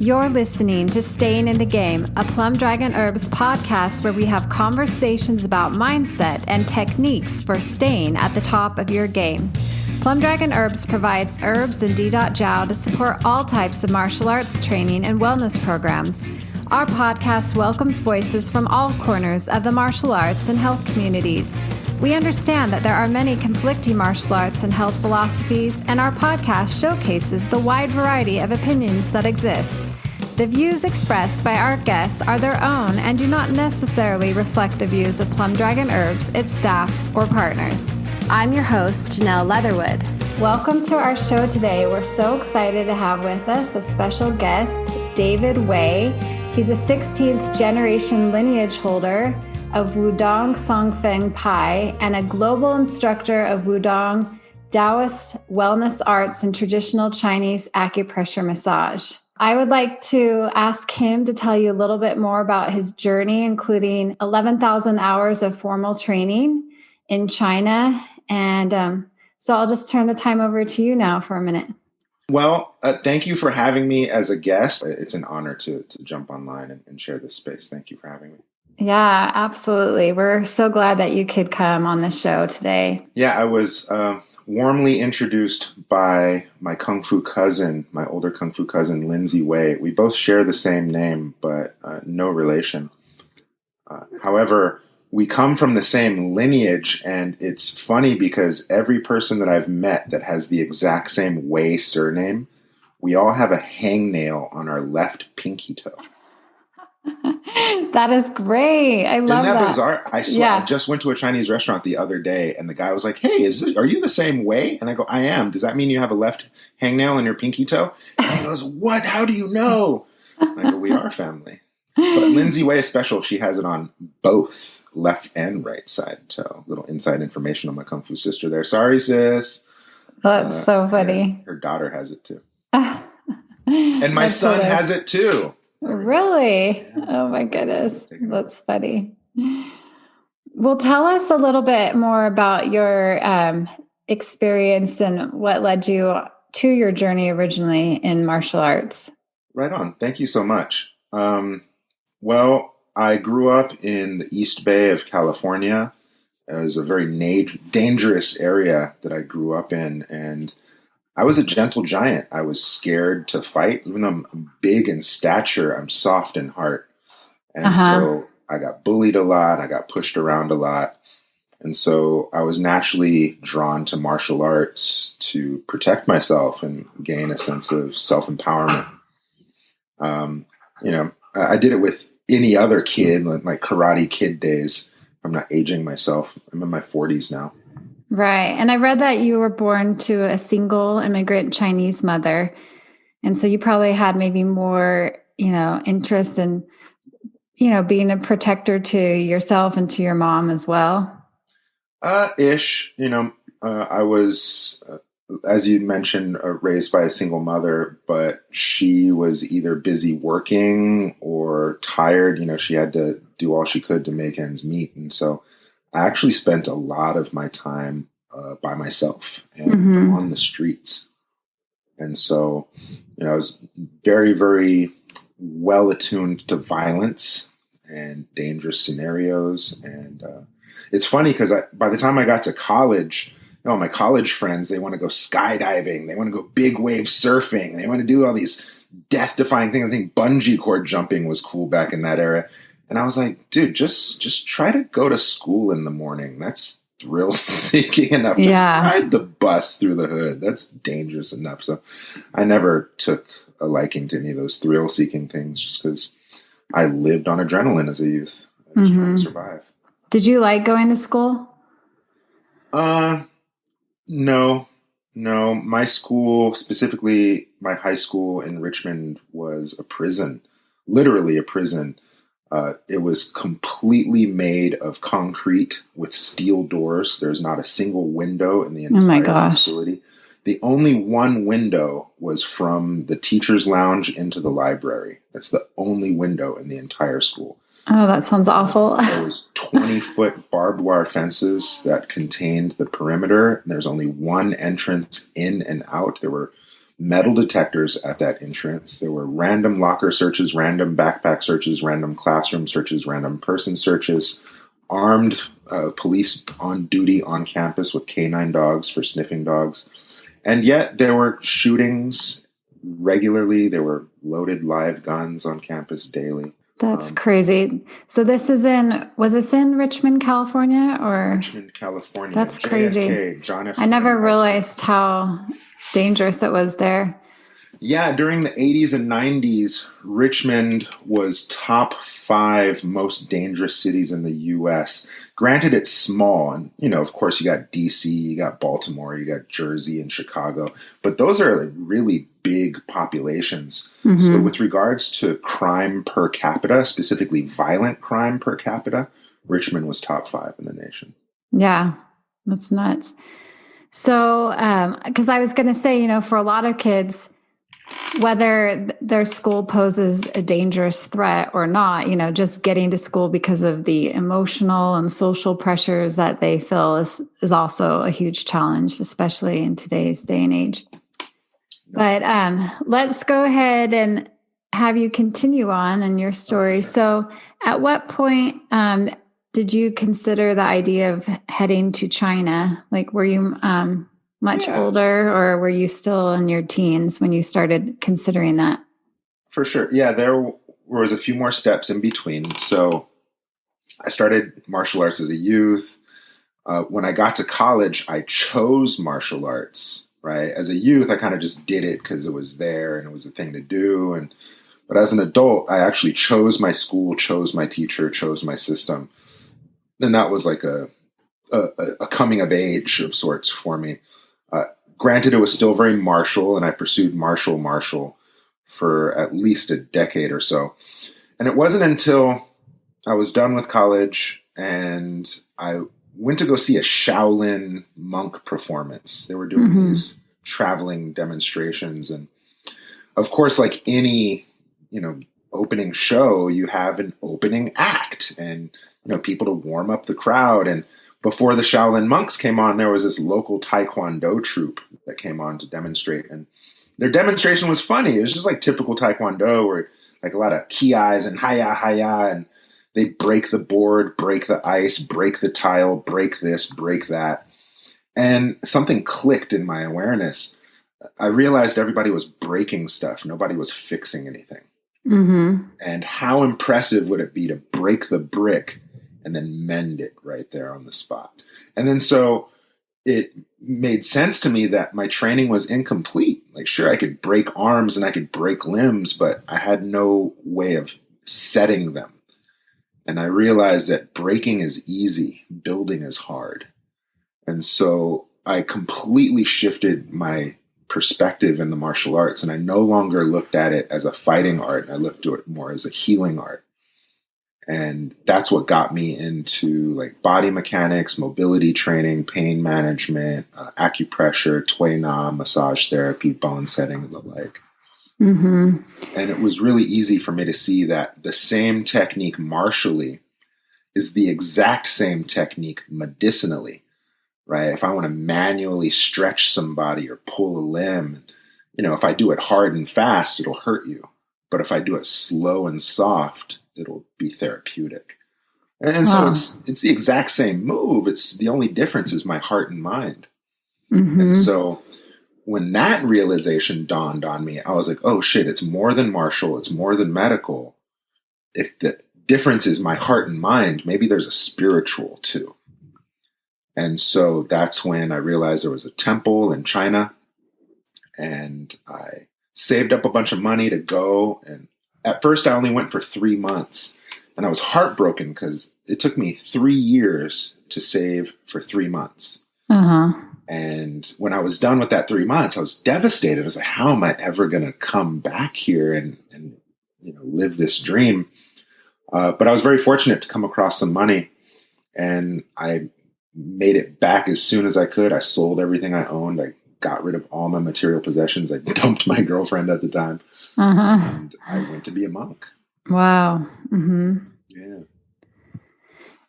You're listening to Staying in the Game, a Plum Dragon Herbs podcast where we have conversations about mindset and techniques for staying at the top of your game. Plum Dragon Herbs provides herbs and D.Jiao to support all types of martial arts training and wellness programs. Our podcast welcomes voices from all corners of the martial arts and health communities. We understand that there are many conflicting martial arts and health philosophies, and our podcast showcases the wide variety of opinions that exist. The views expressed by our guests are their own and do not necessarily reflect the views of Plum Dragon Herbs, its staff, or partners. I'm your host, Janelle Leatherwood. Welcome to our show today. We're so excited to have with us a special guest, David Wei. He's a 16th generation lineage holder of Wudang San Feng Pai and a global instructor of Wudang Daoist wellness arts and traditional Chinese acupressure massage. I would like to ask him to tell you a little bit more about his journey, including 11,000 hours of formal training in China. And so I'll just turn the time over to you now for a minute. Well, thank you for having me as a guest. It's an honor to jump online and share this space. Thank you for having me. Yeah, absolutely. We're so glad that you could come on the show today. Yeah, I was warmly introduced by my Kung Fu cousin, my older Kung Fu cousin, Lindsay Wei. We both share the same name, but no relation. However, we come from the same lineage, and it's funny because every person that I've met that has the exact same Wei surname, we all have a hangnail on our left pinky toe. That is great. I love that. Isn't that bizarre? I just went to a Chinese restaurant the other day, and the guy was like, "Hey, are you the same Wei?" And I go, "I am. Does that mean you have a left hangnail on your pinky toe?" And he goes, "What? How do you know?" And I go, "We are family." But Lindsay Wei is special. She has it on both left and right side toe. Little inside information on my Kung Fu sister there. Sorry, sis. That's so funny. Her daughter has it too. And my son has it too. Really? Oh my goodness. That's funny. Well, tell us a little bit more about your experience and what led you to your journey originally in martial arts. Right on. Thank you so much. Well, I grew up in the East Bay of California. It was a very dangerous area that I grew up in, and I was a gentle giant. I was scared to fight. Even though I'm big in stature, I'm soft in heart. And so I got bullied a lot. I got pushed around a lot. And so I was naturally drawn to martial arts to protect myself and gain a sense of self-empowerment. I did it with any other kid, like Karate Kid days. I'm not aging myself. I'm in my 40s now. Right. And I read that you were born to a single immigrant Chinese mother. And so you probably had maybe more, interest in, being a protector to yourself and to your mom as well. Ish. I was, as you mentioned, raised by a single mother, but she was either busy working or tired. She had to do all she could to make ends meet. And so I actually spent a lot of my time by myself and on the streets. And so, I was very, very well attuned to violence and dangerous scenarios. And it's funny because by the time I got to college, my college friends, they want to go skydiving. They want to go big wave surfing. They want to do all these death-defying things. I think bungee cord jumping was cool back in that era. And I was like, dude, just try to go to school in the morning. That's thrill-seeking enough. Just ride the bus through the hood. That's dangerous enough. So I never took a liking to any of those thrill-seeking things just because I lived on adrenaline as a youth. I was trying to survive. Did you like going to school? No. My school, specifically my high school in Richmond, was a prison, literally a prison. It was completely made of concrete with steel doors. There's not a single window in the entire facility. The only one window was from the teacher's lounge into the library. That's the only window in the entire school. Oh, that sounds awful. There was 20-foot barbed wire fences that contained the perimeter. There's only one entrance in and out. There were metal detectors at that entrance. There were random locker searches, random backpack searches, random classroom searches, random person searches, armed police on duty on campus with canine dogs for sniffing dogs. And yet there were shootings regularly. There were loaded live guns on campus daily. That's crazy. So was this in Richmond, California, or? Richmond, California. That's JFK, crazy. John F. I never Kennedy realized how dangerous it was there. Yeah, during the 80s and 90s, Richmond was top 5 most dangerous cities in the U.S. Granted, it's small. And, of course, you got D.C., you got Baltimore, you got Jersey and Chicago. But those are like really big populations. Mm-hmm. So with regards to crime per capita, specifically violent crime per capita, Richmond was top 5 in the nation. Yeah, that's nuts. So, because I was going to say, for a lot of kids, whether their school poses a dangerous threat or not, just getting to school because of the emotional and social pressures that they feel is also a huge challenge, especially in today's day and age. But let's go ahead and have you continue on in your story. So at what point did you consider the idea of heading to China? Like, were you much older, or were you still in your teens when you started considering that? For sure. Yeah, there was a few more steps in between. So I started martial arts as a youth. When I got to college, I chose martial arts, right? As a youth, I kind of just did it because it was there and it was a thing to do. But as an adult, I actually chose my school, chose my teacher, chose my system. And that was like a coming of age of sorts for me. Granted, it was still very martial, and I pursued martial for at least a decade or so. And it wasn't until I was done with college and I went to go see a Shaolin monk performance. They were doing these traveling demonstrations. And of course, like any, opening show, you have an opening act and, people to warm up the crowd. And before the Shaolin monks came on, there was this local Taekwondo troupe that came on to demonstrate. And their demonstration was funny. It was just like typical Taekwondo, where like a lot of ki-eyes and hi-ya, and they break the board, break the ice, break the tile, break this, break that. And something clicked in my awareness. I realized everybody was breaking stuff. Nobody was fixing anything. Mm-hmm. And how impressive would it be to break the brick and then mend it right there on the spot? And then so it made sense to me that my training was incomplete. Like, sure, I could break arms and I could break limbs, but I had no way of setting them. And I realized that breaking is easy, building is hard. And so I completely shifted my perspective in the martial arts, and I no longer looked at it as a fighting art. I looked at it more as a healing art. And that's what got me into like body mechanics, mobility training, pain management, acupressure, Tui Na, massage therapy, bone setting, and the like. Mm-hmm. And it was really easy for me to see that the same technique martially is the exact same technique medicinally, right? If I want to manually stretch somebody or pull a limb, if I do it hard and fast, it'll hurt you. But if I do it slow and soft, it'll be therapeutic. And so it's the exact same move. It's the only difference is my heart and mind. Mm-hmm. And so when that realization dawned on me, I was like, oh shit, it's more than martial. It's more than medical. If the difference is my heart and mind, maybe there's a spiritual too. And so that's when I realized there was a temple in China, and I saved up a bunch of money to go. And at first I only went for 3 months, and I was heartbroken because it took me 3 years to save for 3 months. Uh-huh. And when I was done with that 3 months, I was devastated. I was like, how am I ever going to come back here and live this dream? But I was very fortunate to come across some money, and I made it back as soon as I could. I sold everything I owned. I got rid of all my material possessions. I dumped my girlfriend at the time. Uh-huh. And I went to be a monk. Wow. Mm-hmm. Yeah.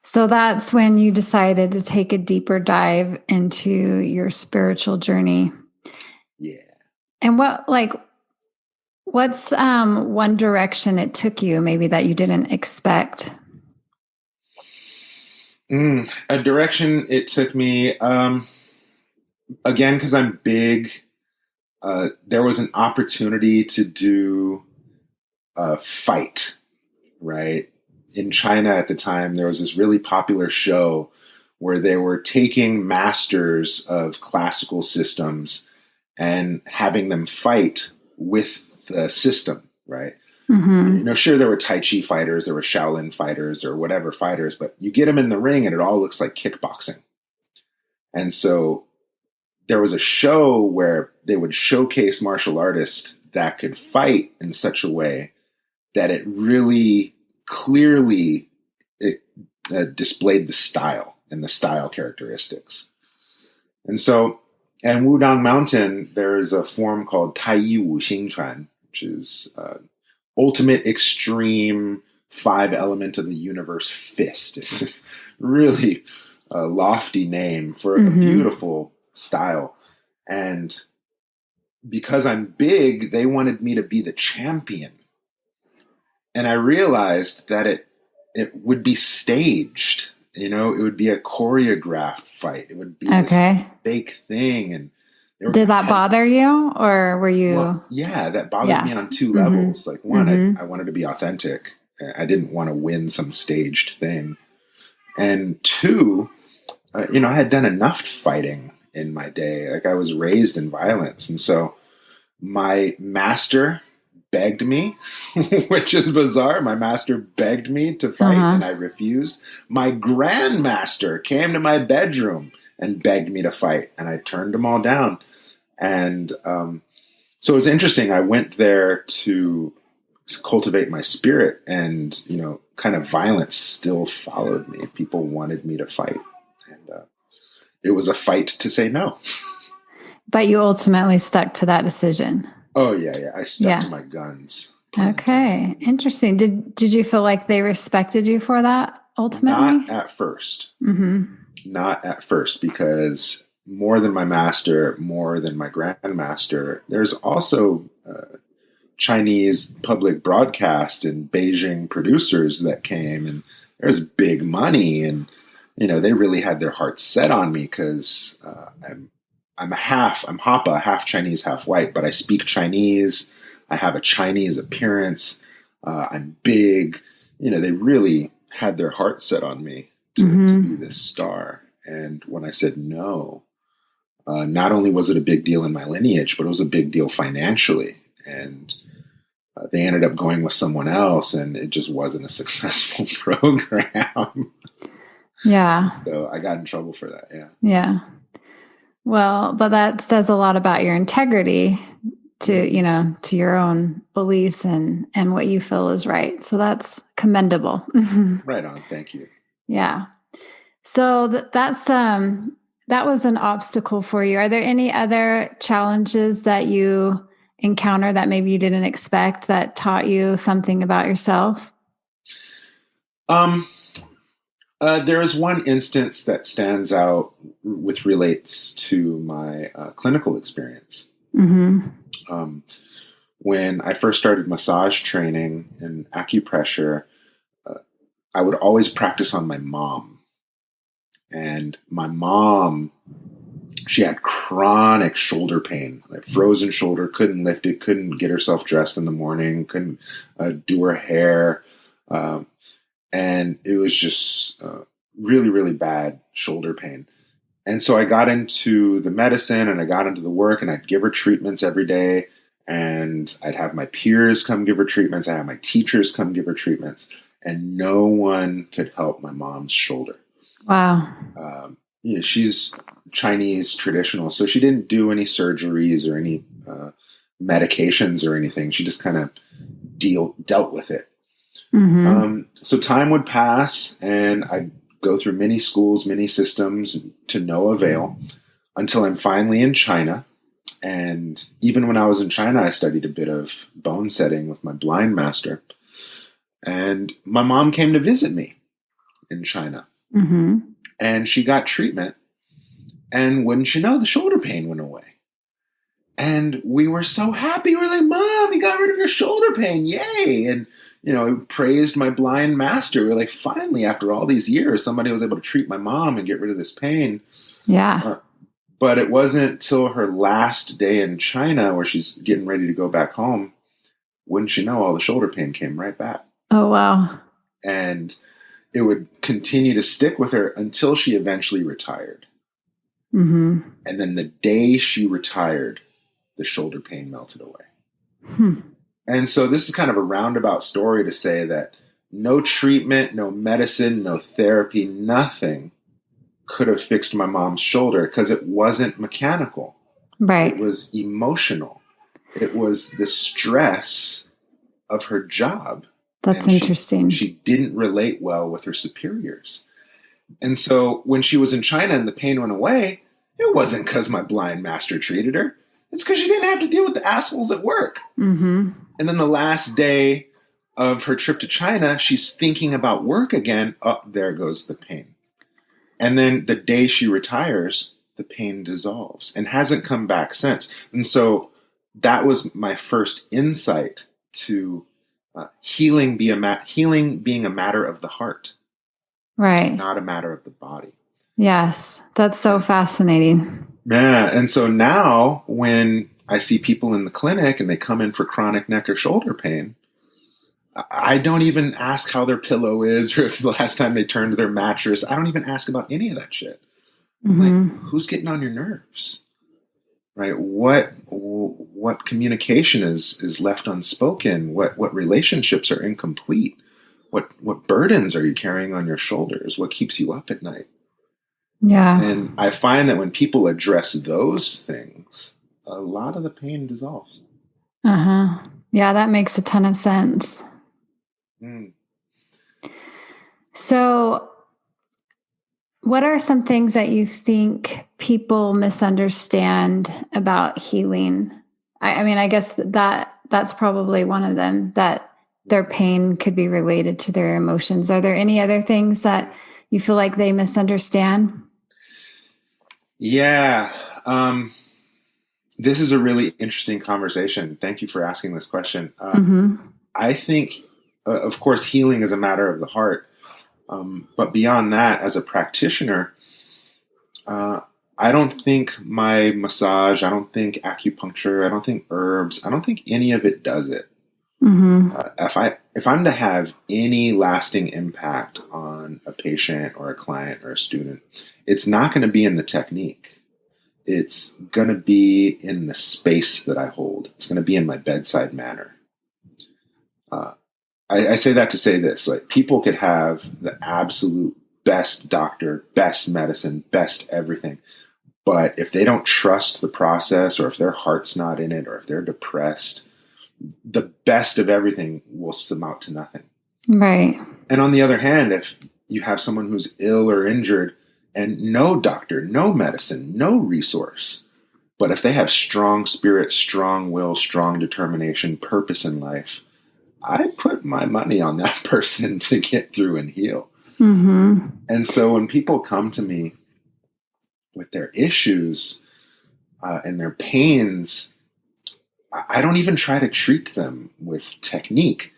So that's when you decided to take a deeper dive into your spiritual journey. Yeah. And what's one direction it took you maybe that you didn't expect? A direction it took me, again, because I'm big, there was an opportunity to do a fight, right? In China at the time, there was this really popular show where they were taking masters of classical systems and having them fight with the system, right? Mm-hmm. Sure, there were Tai Chi fighters, there were Shaolin fighters or whatever fighters, but you get them in the ring and it all looks like kickboxing. And so there was a show where they would showcase martial artists that could fight in such a way that it really clearly displayed the style and the style characteristics. And so, in Wudang Mountain, there is a form called Tai Wu Xingchuan, which is ultimate extreme 5-element of the universe fist. It's a really lofty name for a beautiful style. And because I'm big, they wanted me to be the champion. And I realized that it would be staged. It would be a choreographed fight. It would be this fake thing. And did that bother you, or were you? Well, yeah, that bothered me on two levels. Like one, I wanted to be authentic. I didn't want to win some staged thing. And two, I had done enough fighting in my day. Like I was raised in violence. And so my master begged me, which is bizarre. My master begged me to fight and I refused. My grandmaster came to my bedroom and begged me to fight, and I turned them all down. And so it was interesting. I went there to cultivate my spirit, and kind of violence still followed me. People wanted me to fight, and it was a fight to say no. But you ultimately stuck to that decision. Oh yeah, I stuck to my guns. Okay, interesting. Did you feel like they respected you for that ultimately? Not at first. Not at first, because more than my master, more than my grandmaster, there's also Chinese public broadcast and Beijing producers that came, and there's big money, and they really had their hearts set on me because I'm Hapa, half Chinese, half white, but I speak Chinese. I have a Chinese appearance. I'm big. They really had their heart set on me to be this star. And when I said no, not only was it a big deal in my lineage, but it was a big deal financially. And they ended up going with someone else, and it just wasn't a successful program. Yeah. So I got in trouble for that. Yeah. Yeah. Well, but that says a lot about your integrity to your own beliefs and what you feel is right. So that's commendable. Right on. Thank you. Yeah. So that was an obstacle for you. Are there any other challenges that you encounter that maybe you didn't expect that taught you something about yourself? There is one instance that stands out, which relates to my clinical experience. When I first started massage training and acupressure, I would always practice on my mom. And my mom, she had chronic shoulder pain, like frozen shoulder, couldn't lift it, couldn't get herself dressed in the morning, couldn't do her hair. And it was just really, really bad shoulder pain. And so I got into the medicine and I got into the work, and I'd give her treatments every day. And I'd have my peers come give her treatments. I had my teachers come give her treatments. And no one could help my mom's shoulder. Wow. She's Chinese traditional, so she didn't do any surgeries or any medications or anything. She just kind of dealt with it. So time would pass, and I'd go through many schools, many systems to no avail until I'm finally in China. And even when I was in China, I studied a bit of bone setting with my blind master. And my mom came to visit me in China. And she got treatment. And wouldn't you know, the shoulder pain went away. And we were so happy. We're like, Mom, you got rid of your shoulder pain. Yay. And, praised my blind master. We're like, finally, after all these years, somebody was able to treat my mom and get rid of this pain. Yeah. But it wasn't till her last day in China where she's getting ready to go back home. Wouldn't you know, all the shoulder pain came right back. Oh, wow. And it would continue to stick with her until she eventually retired. Mm-hmm. And then the day she retired, the shoulder pain melted away. And so this is kind of a roundabout story to say that no treatment, no medicine, no therapy, nothing could have fixed my mom's shoulder because it wasn't mechanical. Right. It was emotional. It was the stress of her job. That's interesting. She didn't relate well with her superiors. And so when she was in China and the pain went away, it wasn't because my blind master treated her. It's because she didn't have to deal with the assholes at work. Mm-hmm. And then the last day of her trip to China, she's thinking about work again. Oh, there goes the pain. And then the day she retires, the pain dissolves and hasn't come back since. And so that was my first insight to healing being a matter of the heart. Right. Not a matter of the body. Yes. That's so fascinating. Yeah. And so now when I see people in the clinic and they come in for chronic neck or shoulder pain, I don't even ask how their pillow is or if the last time they turned their mattress. I don't even ask about any of that shit. Mm-hmm. Like, who's getting on your nerves? Right? What communication is left unspoken? What relationships are incomplete? What burdens are you carrying on your shoulders? What keeps you up at night? Yeah. And I find that when people address those things, a lot of the pain dissolves. Uh-huh. Yeah, that makes a ton of sense. Mm. So what are some things that you think people misunderstand about healing? I mean, I guess that's probably one of them, that their pain could be related to their emotions. Are there any other things that you feel like they misunderstand? Yeah. This is a really interesting conversation. Thank you for asking this question. I think, of course, healing is a matter of the heart. But beyond that, as a practitioner, I don't think my massage, I don't think acupuncture, I don't think herbs, I don't think any of it does it. If I'm to have any lasting impact on a patient or a client or a student, it's not going to be in the technique. It's going to be in the space that I hold. It's going to be in my bedside manner. I say that to say this, like, people could have the absolute best doctor, best medicine, best everything. But if they don't trust the process, or if their heart's not in it, or if they're depressed, the best of everything will amount to nothing. Right. And on the other hand, if you have someone who's ill or injured and no doctor, no medicine, no resource, but if they have strong spirit, strong will, strong determination, purpose in life, I put my money on that person to get through and heal. Mm-hmm. And so when people come to me with their issues and their pains, I don't even try to treat them with technique.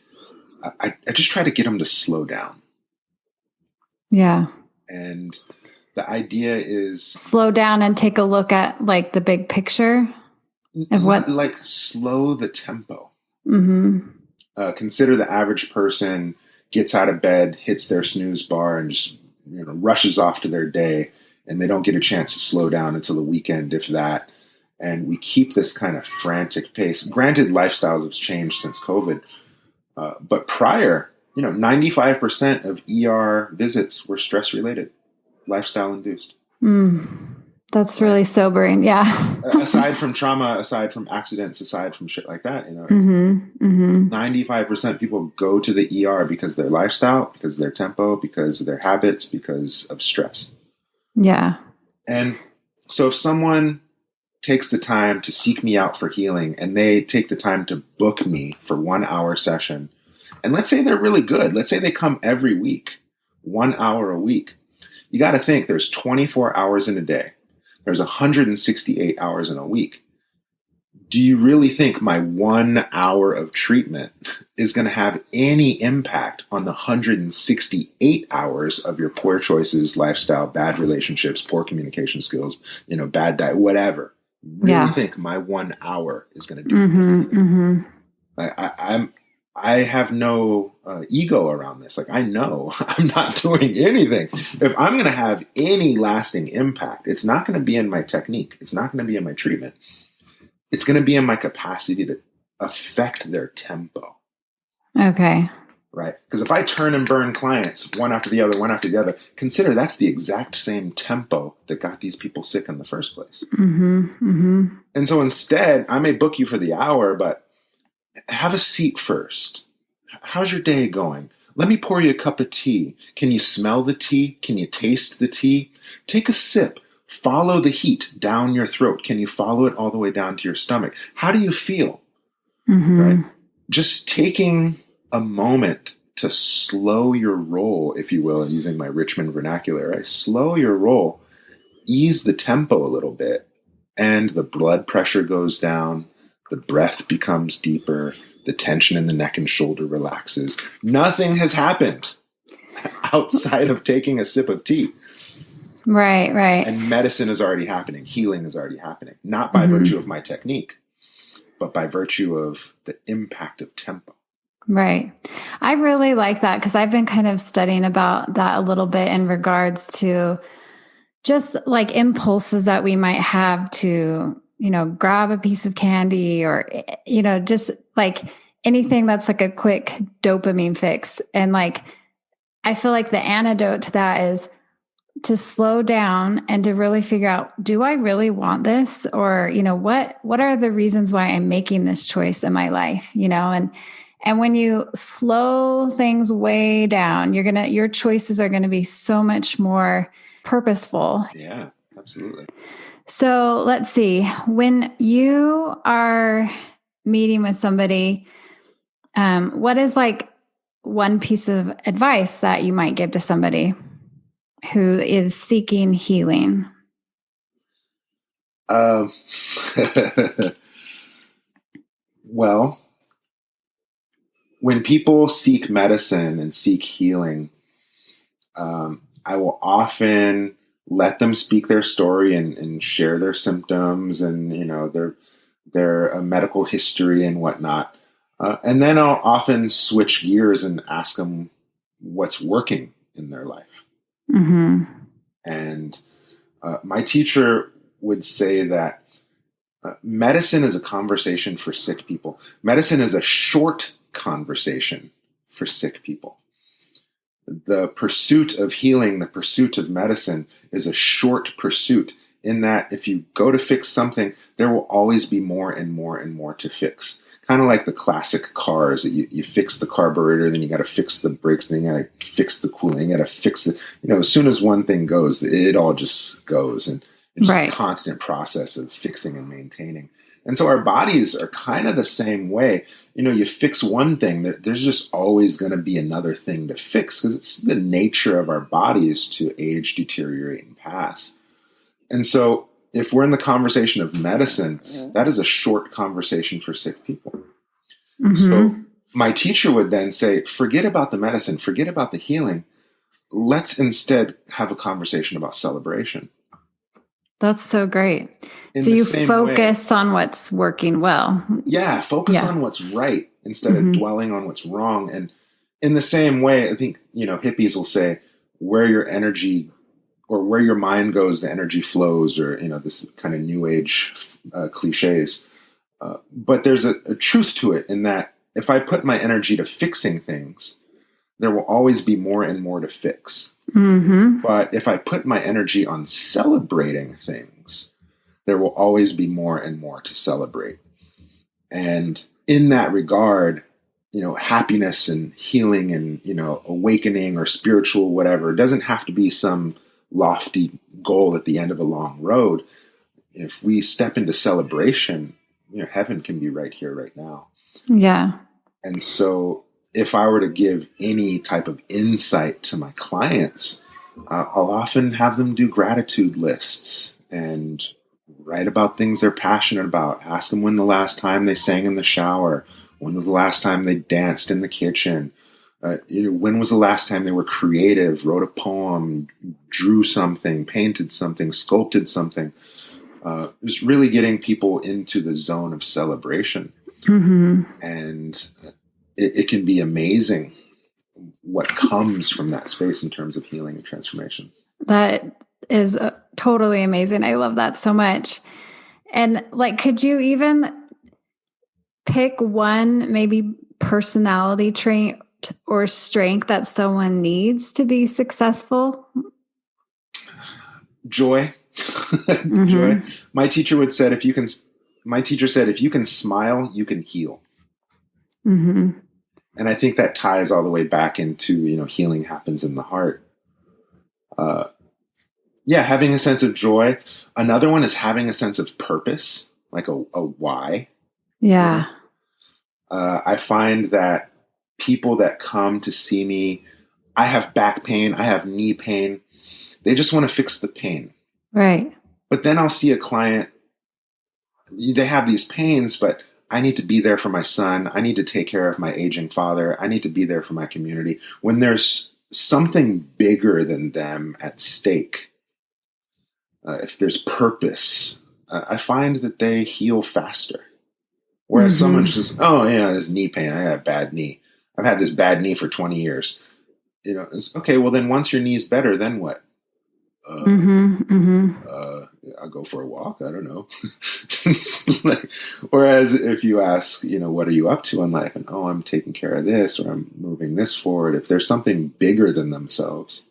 I just try to get them to slow down. Yeah. And the idea is slow down and take a look at, like, the big picture of what, like, slow the tempo. Mm-hmm. Consider the average person gets out of bed, hits their snooze bar, and just rushes off to their day, and they don't get a chance to slow down until the weekend, if that. And we keep this kind of frantic pace. Granted, lifestyles have changed since COVID, but prior, 95% of ER visits were stress related, lifestyle induced. That's really sobering. Yeah. Aside from trauma, aside from accidents, aside from shit like that, 95% people go to the ER because of their lifestyle, because of their tempo, because of their habits, because of stress. Yeah. And so if someone takes the time to seek me out for healing, and they take the time to book me for 1 hour session, and let's say they're really good. Let's say they come every week, 1 hour a week. You got to think there's 24 hours in a day. There's 168 hours in a week. do you really think my 1 hour of treatment is going to have any impact on the 168 hours of your poor choices, lifestyle, bad relationships, poor communication skills, bad diet, whatever? Really think my 1 hour is going to do anything? I have no ego around this. Like, I know I'm not doing anything. If I'm going to have any lasting impact, it's not going to be in my technique. It's not going to be in my treatment. It's going to be in my capacity to affect their tempo. Okay. Right? Because if I turn and burn clients one after the other, consider that's the exact same tempo that got these people sick in the first place. And so instead, I may book you for the hour, but have a seat first. How's your day going? Let me pour you a cup of tea. Can you smell the tea? Can you taste the tea? Take a sip. Follow the heat down your throat. Can you follow it all the way down to your stomach? How do you feel? Right? Just taking a moment to slow your roll, if you will, and using my Richmond vernacular, right? Slow your roll, ease the tempo a little bit, and the blood pressure goes down, the breath becomes deeper, the tension in the neck and shoulder relaxes. Nothing has happened outside of taking a sip of tea. Right. And medicine is already happening. Healing is already happening. Not by virtue of my technique, but by virtue of the impact of tempo. Right. I really like that because I've been kind of studying about that a little bit in regards to just like impulses that we might have to, grab a piece of candy or, just like anything that's like a quick dopamine fix. And like, I feel like the antidote to that is to slow down and to really figure out, do I really want this? Or, what are the reasons why I'm making this choice in my life? And when you slow things way down, your choices are going to be so much more purposeful. Yeah, absolutely. So let's see, when you are meeting with somebody, what is like one piece of advice that you might give to somebody who is seeking healing? Well, when people seek medicine and seek healing, I will often let them speak their story and share their symptoms and, their medical history and whatnot. And then I'll often switch gears and ask them what's working in their life. And my teacher would say that medicine is a conversation for sick people. Medicine is a short conversation for sick people. The pursuit of healing, the pursuit of medicine is a short pursuit in that if you go to fix something, there will always be more and more and more to fix. Kind of like the classic cars that you fix the carburetor, then you got to fix the brakes, then you got to fix the cooling, you got to fix it. As soon as one thing goes, it all just goes. And it's just a constant process of fixing and maintaining. And so our bodies are kind of the same way. You fix one thing, there's just always going to be another thing to fix because it's the nature of our bodies to age, deteriorate, and pass. And so if we're in the conversation of medicine, that is a short conversation for sick people. So my teacher would then say, forget about the medicine, forget about the healing. Let's instead have a conversation about celebration. That's so great. So you focus on what's working well. Yeah, focus on what's right instead of dwelling on what's wrong. And in the same way, I think, hippies will say, where your energy or where your mind goes, the energy flows, or, this kind of new age cliches. But there's a truth to it in that if I put my energy to fixing things, there will always be more and more to fix. But if I put my energy on celebrating things, there will always be more and more to celebrate. And in that regard, happiness and healing and, awakening or spiritual whatever, doesn't have to be some lofty goal at the end of a long road. If we step into celebration, heaven can be right here, right now. Yeah. And so if I were to give any type of insight to my clients, I'll often have them do gratitude lists and write about things they're passionate about. Ask them when the last time they sang in the shower, when was the last time they danced in the kitchen, when was the last time they were creative, wrote a poem, drew something, painted something, sculpted something. Just really getting people into the zone of celebration. Mm-hmm. And it can be amazing what comes from that space in terms of healing and transformation. That is totally amazing. I love that so much. And like, could you even pick one maybe personality trait or strength that someone needs to be successful? Joy. Mm-hmm. Joy. My teacher said, if you can smile, you can heal. Mm-hmm. And I think that ties all the way back into, healing happens in the heart. Having a sense of joy. Another one is having a sense of purpose, like a why. Yeah. I find that people that come to see me, I have back pain, I have knee pain. They just want to fix the pain. Right. But then I'll see a client, they have these pains, but I need to be there for my son. I need to take care of my aging father. I need to be there for my community. When there's something bigger than them at stake, if there's purpose, I find that they heal faster. Whereas someone's just, this knee pain. I got a bad knee. I've had this bad knee for 20 years. It's okay. Well, then once your knee's better, then what? I'll go for a walk. I don't know. Whereas if you ask, what are you up to in life? And, I'm taking care of this, or I'm moving this forward. If there's something bigger than themselves,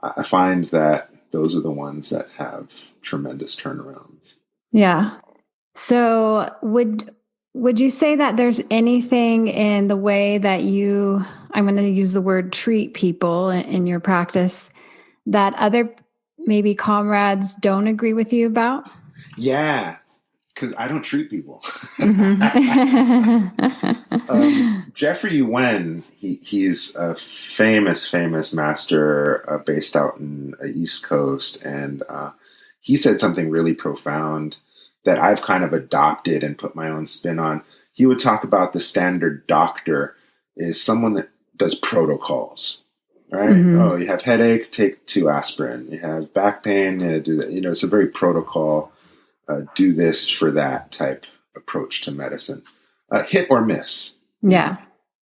I find that those are the ones that have tremendous turnarounds. Yeah. So would you say that there's anything in the way that I'm going to use the word treat people in your practice that other maybe comrades don't agree with you about? Yeah, because I don't treat people. Jeffrey Wen, he's a famous master based out in the East Coast. And he said something really profound that I've kind of adopted and put my own spin on. He would talk about the standard doctor is someone that does protocols. Right? You have headache, take 2 aspirin. You have back pain, do that. It's a very protocol, do this for that type approach to medicine. Hit or miss. Yeah.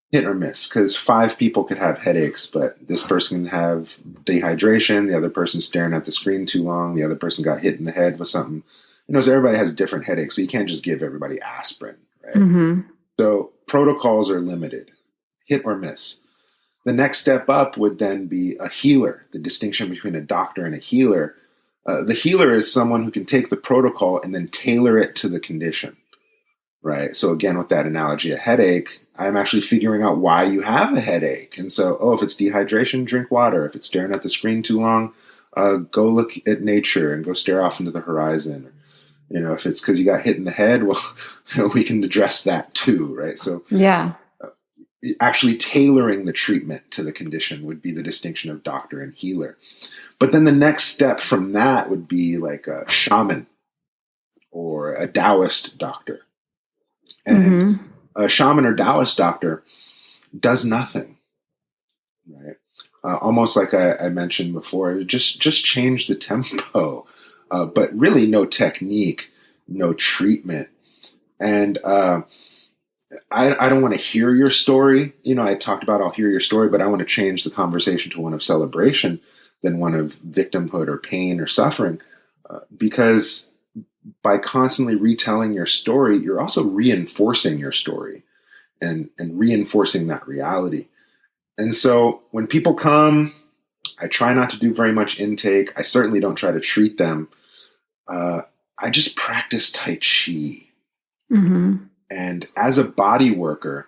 Hit or miss, because 5 people could have headaches, but this person can have dehydration, the other person's staring at the screen too long, the other person got hit in the head with something. So everybody has different headaches, so you can't just give everybody aspirin, right? Mm-hmm. So protocols are limited. Hit or miss. The next step up would then be a healer, the distinction between a doctor and a healer. The healer is someone who can take the protocol and then tailor it to the condition, right? So again, with that analogy, a headache, I'm actually figuring out why you have a headache. And so, if it's dehydration, drink water. If it's staring at the screen too long, go look at nature and go stare off into the horizon. If it's because you got hit in the head, well, we can address that too, right? So yeah. Actually tailoring the treatment to the condition would be the distinction of doctor and healer. But then the next step from that would be like a shaman or a Taoist doctor. And a shaman or Taoist doctor does nothing, right? Almost like I mentioned before, just change the tempo, but really no technique, no treatment. And I don't want to hear your story. I talked about I'll hear your story, but I want to change the conversation to one of celebration than one of victimhood or pain or suffering. Because by constantly retelling your story, you're also reinforcing your story and reinforcing that reality. And so when people come, I try not to do very much intake. I certainly don't try to treat them. I just practice Tai Chi. Mm-hmm. And as a body worker,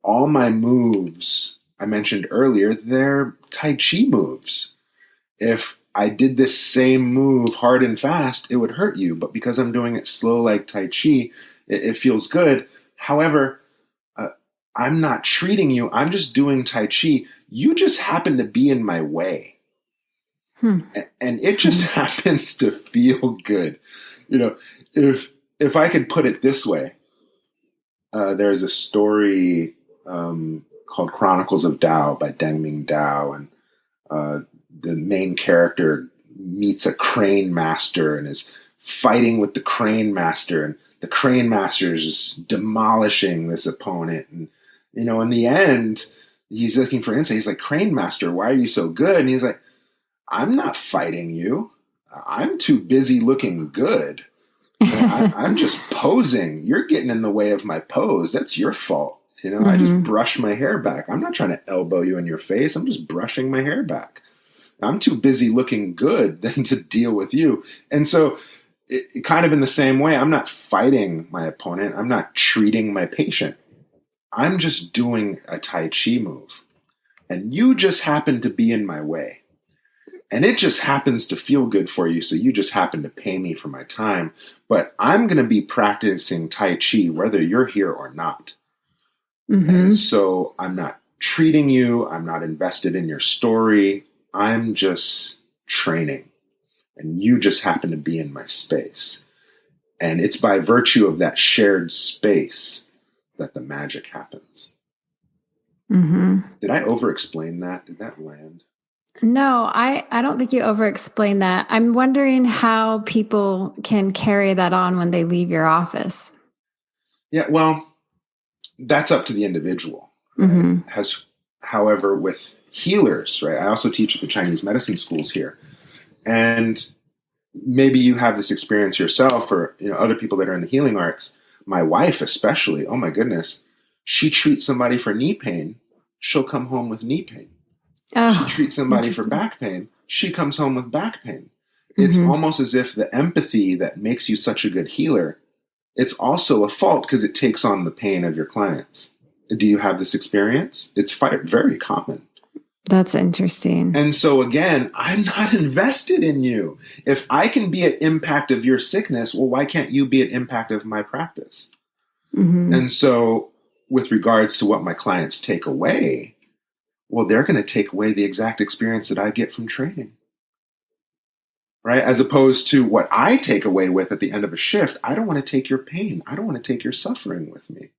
all my moves I mentioned earlier, they're Tai Chi moves. If I did this same move hard and fast, it would hurt you. But because I'm doing it slow like Tai Chi, it feels good. However, I'm not treating you. I'm just doing Tai Chi. You just happen to be in my way. And it just happens to feel good. you know, if I could put it this way, there's a story called Chronicles of Tao by Deng Ming Dao, and the main character meets a crane master and is fighting with the crane master, and the crane master is just demolishing this opponent. And, you know, in the end, he's looking for insight. He's like, crane master, why are you so good? And he's like, I'm not fighting you. I'm too busy looking good. I'm just posing. You're getting in the way of my pose. That's your fault. You know, I just brush my hair back. I'm not trying to elbow you in your face. I'm just brushing my hair back. I'm too busy looking good than to deal with you. And so it kind of in the same way, I'm not fighting my opponent. I'm not treating my patient. I'm just doing a Tai Chi move. And you just happen to be in my way. And it just happens to feel good for you, so you just happen to pay me for my time. But I'm going to be practicing Tai Chi whether you're here or not. And so I'm not treating you. I'm not invested in your story. I'm just training. And you just happen to be in my space. And it's by virtue of that shared space that the magic happens. Did I over-explain that? Did that land? No, I don't think you over-explained that. I'm wondering how people can carry that on when they leave your office. Yeah, well, that's up to the individual. Right? However, with healers, right? I also teach at the Chinese medicine schools here. And maybe you have this experience yourself, or, you know, other people that are in the healing arts. My wife especially, oh my goodness, she treats somebody for knee pain, she'll come home with knee pain. She treats somebody for back pain, she comes home with back pain. It's almost as if the empathy that makes you such a good healer, it's also a fault because it takes on the pain of your clients. Do you have this experience? It's very common. That's interesting. And so again, I'm not invested in you. If I can be at impact of your sickness, well, why can't you be at impact of my practice? And so with regards to what my clients take away, well, they're going to take away the exact experience that I get from training. Right? As opposed to what I take away with at the end of a shift. I don't want to take your pain. I don't want to take your suffering with me.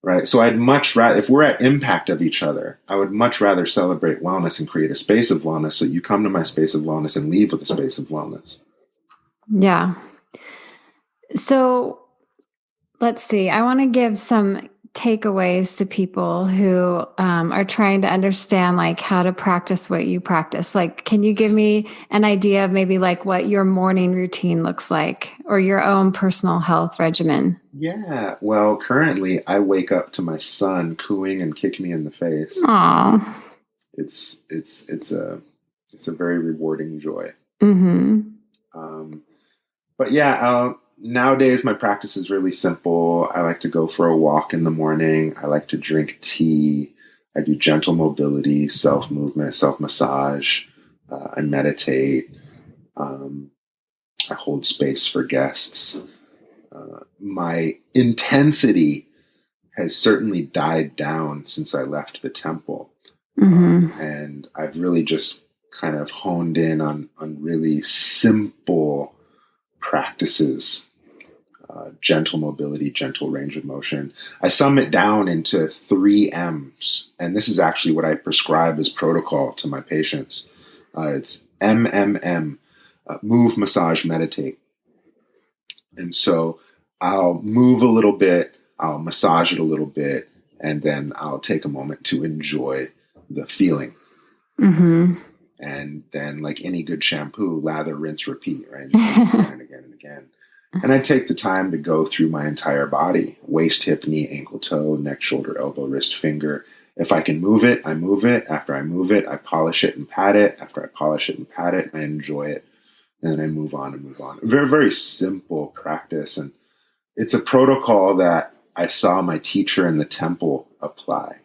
Right? So I'd much rather, if we're at impact of each other, I would much rather celebrate wellness and create a space of wellness, so you come to my space of wellness and leave with a space of wellness. Yeah. So let's see. I want to give some takeaways to people who are trying to understand like how to practice what you practice. Like, can you give me an idea of maybe like what your morning routine looks like, or your own personal health regimen? Yeah. Well, currently I wake up to my son cooing and kicking me in the face. Aww. It's a very rewarding joy. But yeah, nowadays my practice is really simple. I like to go for a walk in the morning. I like to drink tea. I do gentle mobility, self-movement, self-massage. I meditate. I hold space for guests. My intensity has certainly died down since I left the temple. And I've really just kind of honed in on really simple practices, gentle mobility, gentle range of motion. I sum it down into 3 M's, and this is actually what I prescribe as protocol to my patients. It's MMM, move, massage, meditate. And so I'll move a little bit, I'll massage it a little bit, and then I'll take a moment to enjoy the feeling. And then, like any good shampoo, lather, rinse, repeat, right? Again and again and again. And I take the time to go through my entire body: waist, hip, knee, ankle, toe, neck, shoulder, elbow, wrist, finger. If I can move it, I move it. After I move it, I polish it and pat it. After I polish it and pat it, I enjoy it. And then I move on and move on. Very, very simple practice. And it's a protocol that I saw my teacher in the temple apply.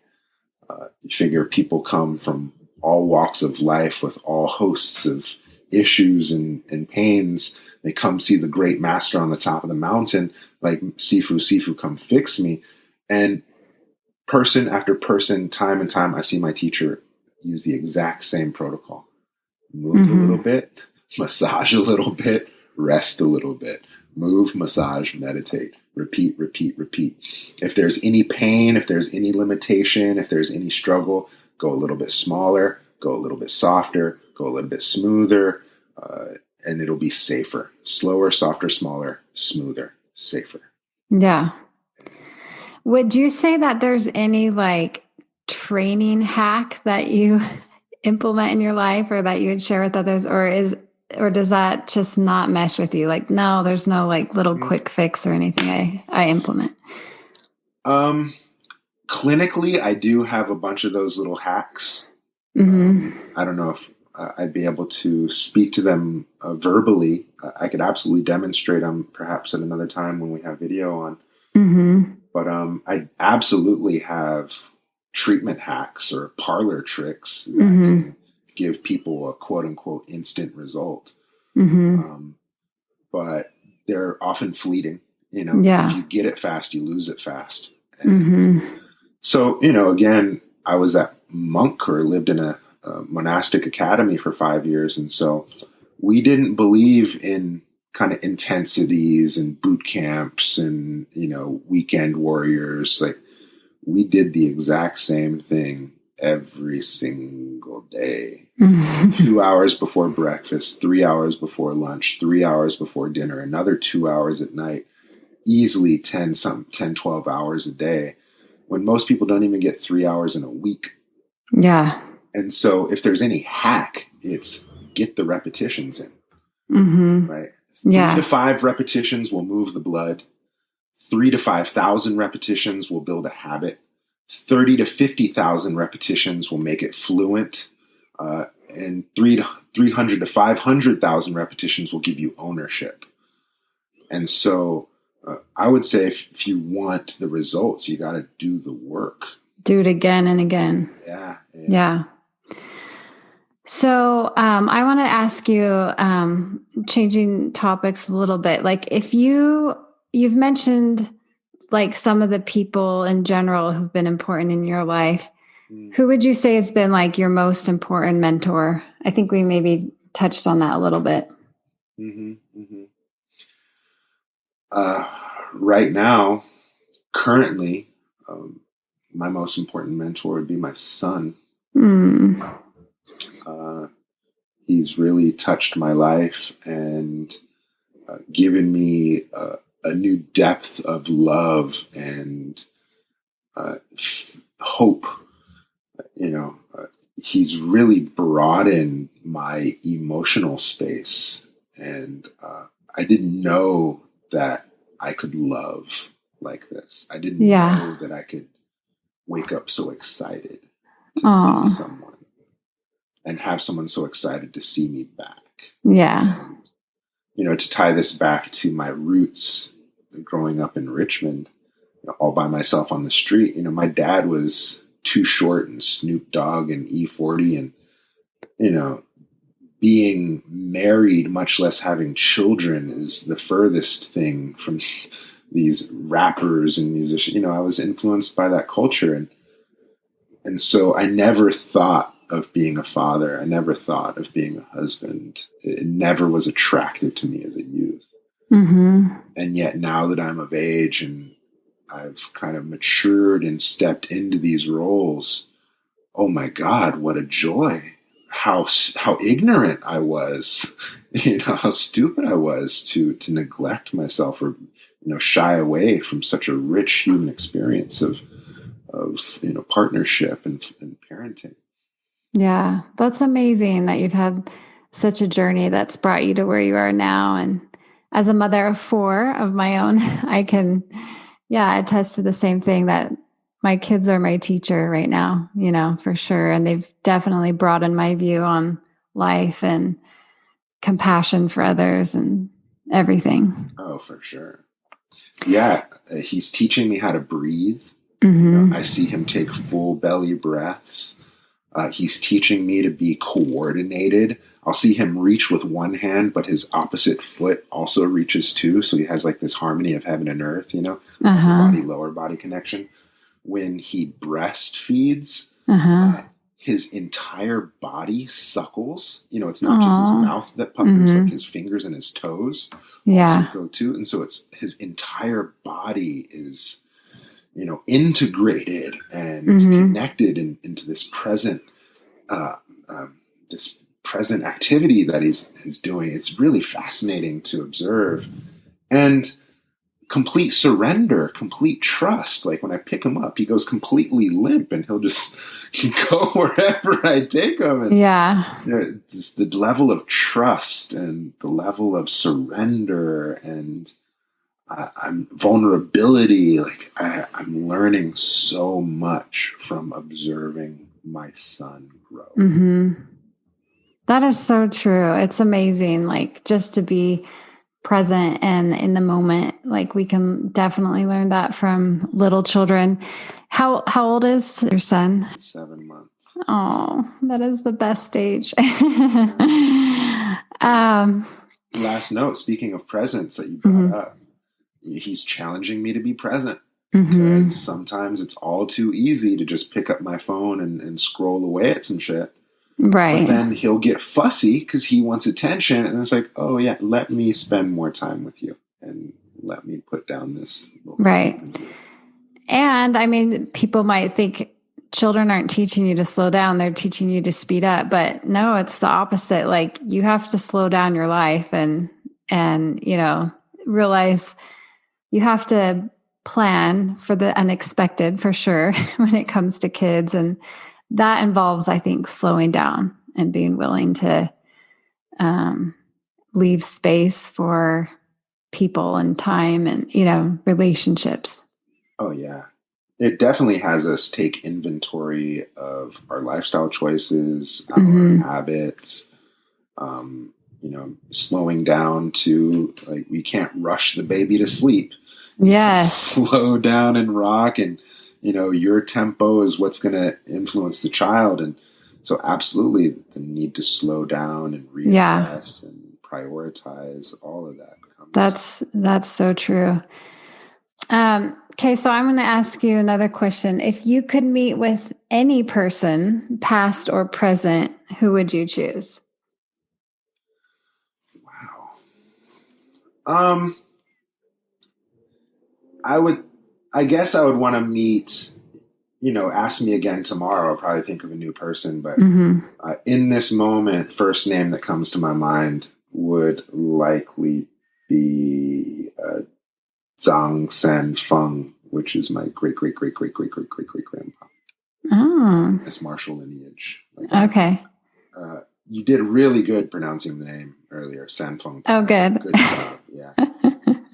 You figure people come from all walks of life with all hosts of issues and pains. They come see the great master on the top of the mountain, like, Sifu, come fix me. And person after person, time and time, I see my teacher use the exact same protocol. Move a little bit, massage a little bit, rest a little bit, move, massage, meditate, repeat, repeat, repeat. If there's any pain, if there's any limitation, if there's any struggle, go a little bit smaller, go a little bit softer, go a little bit smoother, and it'll be safer. Slower, softer, smaller, smoother, safer. Yeah. Would you say that there's any like training hack that you implement in your life or that you would share with others, or does that just not mesh with you? Like, no, there's no like little quick fix or anything I implement. Clinically, I do have a bunch of those little hacks. I don't know if I'd be able to speak to them verbally. I could absolutely demonstrate them perhaps at another time when we have video on. But I absolutely have treatment hacks or parlor tricks that can give people a quote unquote instant result. But they're often fleeting. You know, if you get it fast, you lose it fast. And so, you know, again, I was at monk or lived in a monastic academy for 5 years. And so we didn't believe in kind of intensities and boot camps and, you know, weekend warriors. Like, we did the exact same thing every single day. 2 hours before breakfast, 3 hours before lunch, 3 hours before dinner, another 2 hours at night, easily 10, 12 hours a day, when most people don't even get 3 hours in a week. Yeah. And so if there's any hack, it's get the repetitions in, right? 3 to 5 repetitions will move the blood. 3 to 5,000 repetitions will build a habit. 30 to 50,000 repetitions will make it fluent. And 300 to 500,000 repetitions will give you ownership. And so I would say if you want the results, you got to do the work. Do it again and again. Yeah. So I want to ask you, changing topics a little bit, like if you've mentioned like some of the people in general who've been important in your life, who would you say has been like your most important mentor? I think we maybe touched on that a little bit. Right now, currently, my most important mentor would be my son. He's really touched my life and given me a new depth of love and hope. You know, he's really broadened my emotional space, and I didn't know that I could love like this. I didn't know that I could wake up so excited to see someone and have someone so excited to see me back. And, you know, to tie this back to my roots, growing up in Richmond, you know, all by myself on the street, you know, my dad was Too Short and Snoop Dogg and E40, and, you know, being married, much less having children, is the furthest thing from these rappers and musicians. You know, I was influenced by that culture. And so I never thought of being a father. I never thought of being a husband. It never was attractive to me as a youth. And yet now that I'm of age and I've kind of matured and stepped into these roles, oh my God, what a joy. How ignorant I was, you know, how stupid I was to neglect myself or, you know, shy away from such a rich human experience of you know, partnership and parenting. Yeah, that's amazing that you've had such a journey that's brought you to where you are now. And as a mother of 4 of my own, I can, attest to the same thing, that my kids are my teacher right now, you know, for sure. And they've definitely broadened my view on life and compassion for others and everything. Oh, for sure. Yeah. He's teaching me how to breathe. You know, I see him take full belly breaths. He's teaching me to be coordinated. I'll see him reach with one hand, but his opposite foot also reaches too. So he has like this harmony of heaven and earth, you know, upper body, lower body connection. When he breastfeeds, his entire body suckles. It's not just his mouth that puckers, like his fingers and his toes also go too. And so it's his entire body is, integrated and connected into this present activity that he's doing. It's really fascinating to observe. And complete surrender, complete trust. Like when I pick him up, he goes completely limp and he'll just go wherever I take him. And, just the level of trust and the level of surrender and I'm vulnerability. Like I'm learning so much from observing my son grow. Mm-hmm. That is so true. It's amazing. Like just to be present and in the moment. Like we can definitely learn that from little children. How old is your son? 7 months. Oh, that is the best stage. Last note, speaking of presence that you brought up, he's challenging me to be present. Because sometimes it's all too easy to just pick up my phone and scroll away at some shit. Right. But then he'll get fussy because he wants attention. And it's like, oh, yeah, let me spend more time with you and let me put down this. Right. And I mean, people might think children aren't teaching you to slow down. They're teaching you to speed up. But no, it's the opposite. Like you have to slow down your life and realize you have to plan for the unexpected for sure when it comes to kids. And that involves, I think, slowing down and being willing to leave space for people and time and, relationships. Oh, yeah. It definitely has us take inventory of our lifestyle choices, our habits, slowing down to like, we can't rush the baby to sleep. Yes. Slow down and rock and, your tempo is what's going to influence the child. And so absolutely the need to slow down and reassess and prioritize all of that. That's so true. Okay. So I'm going to ask you another question. If you could meet with any person, past or present, who would you choose? Wow. I guess I would want to meet, ask me again tomorrow. I'll probably think of a new person, but in this moment, first name that comes to my mind would likely be Zhang San Feng, which is my great-great-great-great-great-great-great-great-grandpa. Oh. This martial lineage. Okay. You did really good pronouncing the name earlier, San Feng. Oh, good. Good job, yeah.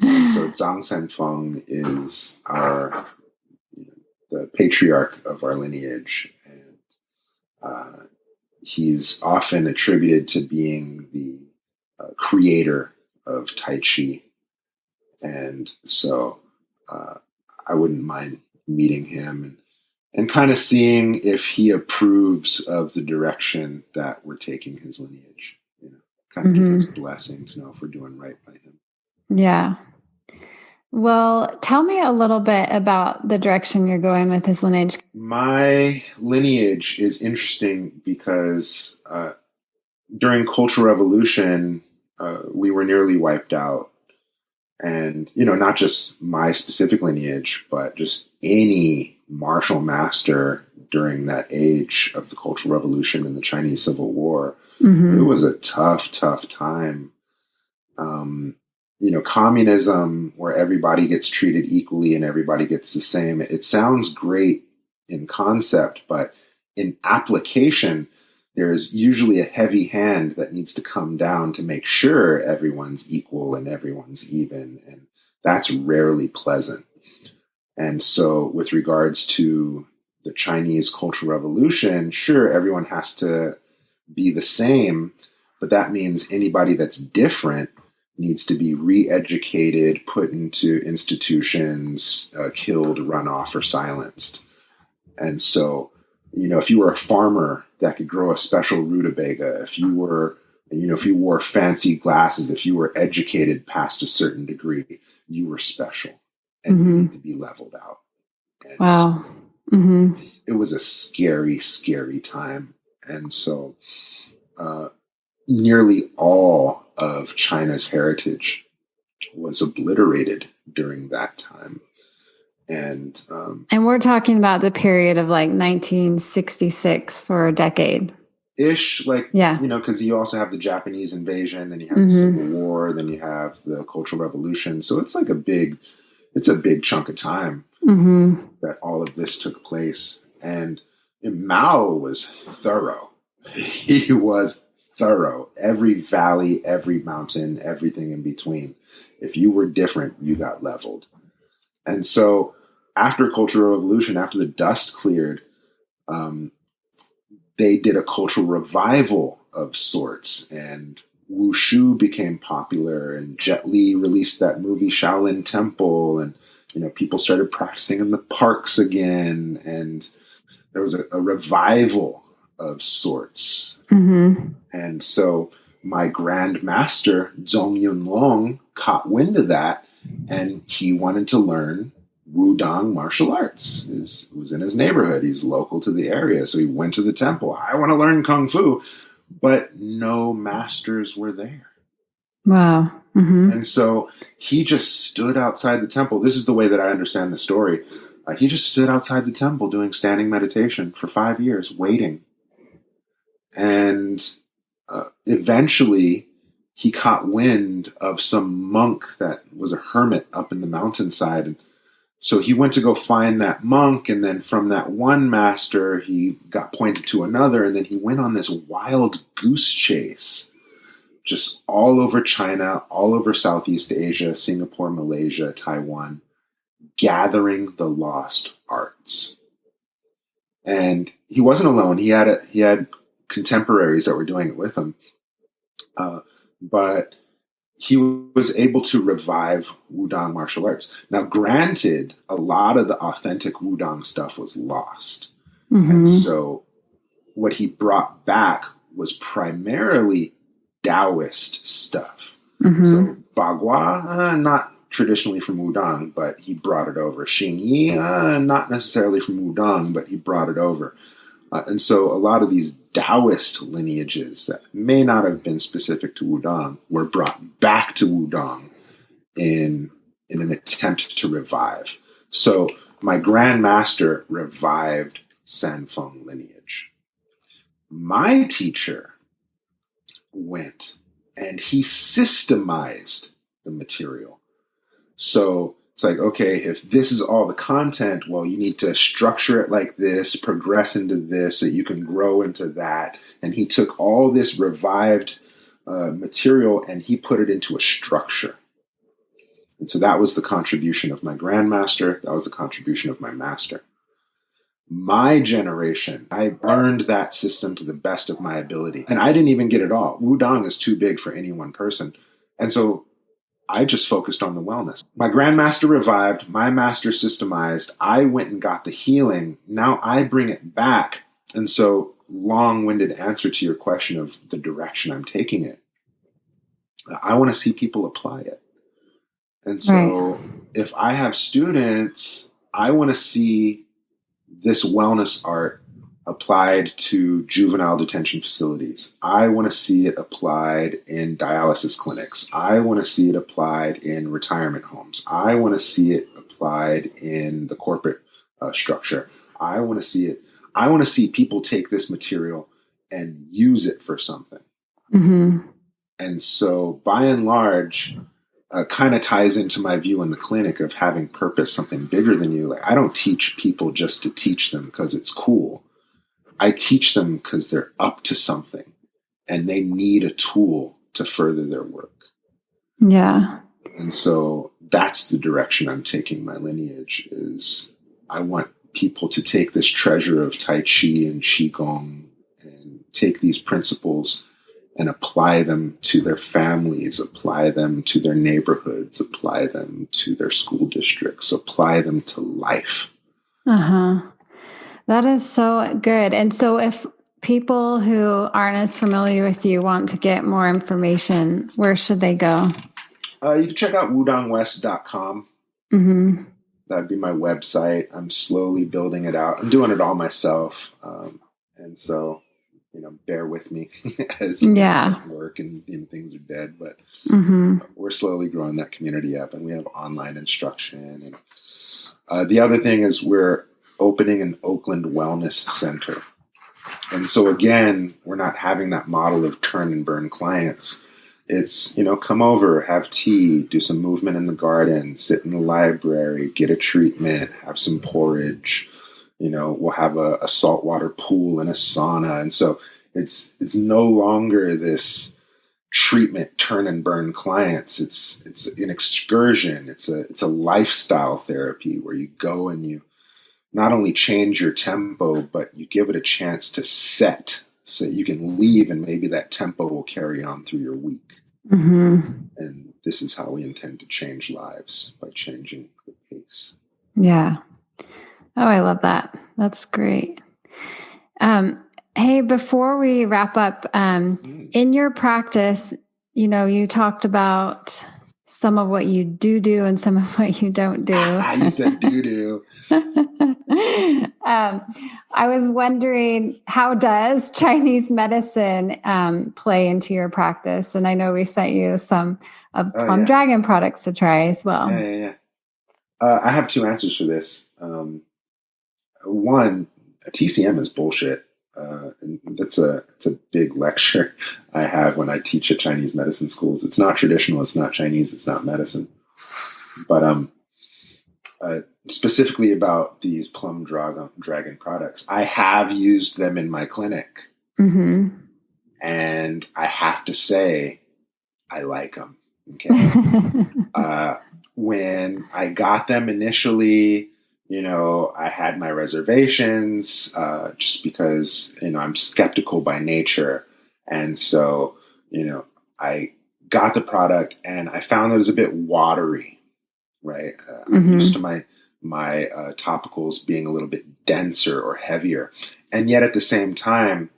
And so Zhang San Feng is the patriarch of our lineage. And he's often attributed to being the creator of Tai Chi. And so I wouldn't mind meeting him and kind of seeing if he approves of the direction that we're taking his lineage. Kind of give his blessing to know if we're doing right by him. Yeah. Well, tell me a little bit about the direction you're going with his lineage. My lineage is interesting because during Cultural Revolution, we were nearly wiped out. And, not just my specific lineage, but just any martial master during that age of the Cultural Revolution and the Chinese Civil War. It was a tough time. Communism where everybody gets treated equally and everybody gets the same. It sounds great in concept, but in application, there's usually a heavy hand that needs to come down to make sure everyone's equal and everyone's even. And that's rarely pleasant. And so with regards to the Chinese Cultural Revolution, sure, everyone has to be the same, but that means anybody that's different needs to be re-educated, put into institutions, killed, run off, or silenced. And so, if you were a farmer that could grow a special rutabaga, if you wore fancy glasses, if you were educated past a certain degree, you were special and you need to be leveled out. And wow. Mm-hmm. It was a scary, scary time. And so nearly all of China's heritage was obliterated during that time. And we're talking about the period of like 1966 for a decade. Ish, like, yeah. You know, because you also have the Japanese invasion, then you have the Civil War, then you have the Cultural Revolution. So it's like a big chunk of time that all of this took place. And Mao was thorough. He was thorough. Every valley, every mountain, everything in between. If you were different, you got leveled. And so after Cultural Revolution, after the dust cleared, they did a cultural revival of sorts, and Wushu became popular, and Jet Li released that movie Shaolin Temple, and you know, people started practicing in the parks again, and there was a revival of sorts. And so my grand master Zhong Yunlong caught wind of that, and he wanted to learn Wudang martial arts. It was in his neighborhood. He's local to the area. So he went to the temple. I want to learn Kung Fu, but no masters were there. Wow. And so he just stood outside the temple. This is the way that I understand the story. He just stood outside the temple doing standing meditation for 5 years, waiting. And eventually he caught wind of some monk that was a hermit up in the mountainside. And so he went to go find that monk, and then from that one master, he got pointed to another, and then he went on this wild goose chase, just all over China, all over Southeast Asia, Singapore, Malaysia, Taiwan, gathering the lost arts. And he wasn't alone. He had contemporaries that were doing it with him. But he was able to revive Wudang martial arts. Now, granted, a lot of the authentic Wudang stuff was lost. And so what he brought back was primarily Taoist stuff. So Bagua, not traditionally from Wudang, but he brought it over. Xingyi, not necessarily from Wudang, but he brought it over. And so a lot of these Taoist lineages that may not have been specific to Wudang were brought back to Wudang in an attempt to revive. So my Grand Master revived San Feng lineage. My teacher went and he systemized the material. So it's like, okay, if this is all the content, well, you need to structure it like this, progress into this, so you can grow into that. And he took all this revived material and he put it into a structure. And so that was the contribution of my grandmaster. That was the contribution of my master. My generation, I learned that system to the best of my ability. And I didn't even get it all. Wudang is too big for any one person. And so I just focused on the wellness. My grandmaster revived, my master systemized. I went and got the healing. Now I bring it back. And so, long-winded answer to your question of the direction I'm taking it. I want to see people apply it. And so if I have students, I want to see this wellness art applied to juvenile detention facilities. I want to see it applied in dialysis clinics. I want to see it applied in retirement homes. I want to see it applied in the corporate structure. I want to see it. I want to see people take this material and use it for something. And so by and large, kind of ties into my view in the clinic of having purpose, something bigger than you. Like, I don't teach people just to teach them because it's cool. I teach them because they're up to something and they need a tool to further their work. Yeah. And so that's the direction I'm taking my lineage is I want people to take this treasure of Tai Chi and Qi Gong and take these principles and apply them to their families, apply them to their neighborhoods, apply them to their school districts, apply them to life. That is so good. And so if people who aren't as familiar with you want to get more information, where should they go? You can check out wudangwest.com. That'd be my website. I'm slowly building it out. I'm doing it all myself. And so, bear with me as work and things are dead, but we're slowly growing that community up, and we have online instruction. And the other thing is we're opening an Oakland wellness center. And so again, we're not having that model of turn and burn clients. It's, come over, have tea, do some movement in the garden, sit in the library, get a treatment, have some porridge. We'll have a saltwater pool and a sauna. And so it's no longer this treatment turn and burn clients. It's an excursion. It's a lifestyle therapy where you go and you not only change your tempo, but you give it a chance to set so you can leave, and maybe that tempo will carry on through your week. And this is how we intend to change lives, by changing the pace. Yeah. Oh, I love that. That's great. Hey, before we wrap up, in your practice, you talked about some of what you do and some of what you don't do. You said do. I was wondering, how does Chinese medicine play into your practice? And I know we sent you some of Plum Dragon products to try as well. Yeah. I have two answers for this. One, TCM is bullshit. And it's a big lecture I have when I teach at Chinese medicine schools. It's not traditional, it's not Chinese, it's not medicine. But specifically about these Plum Dragon products, I have used them in my clinic. And I have to say, I like them. Okay. When I got them initially, I had my reservations, just because, I'm skeptical by nature. And so, I got the product and I found that it was a bit watery, right? I'm used to my topicals being a little bit denser or heavier. And yet at the same time,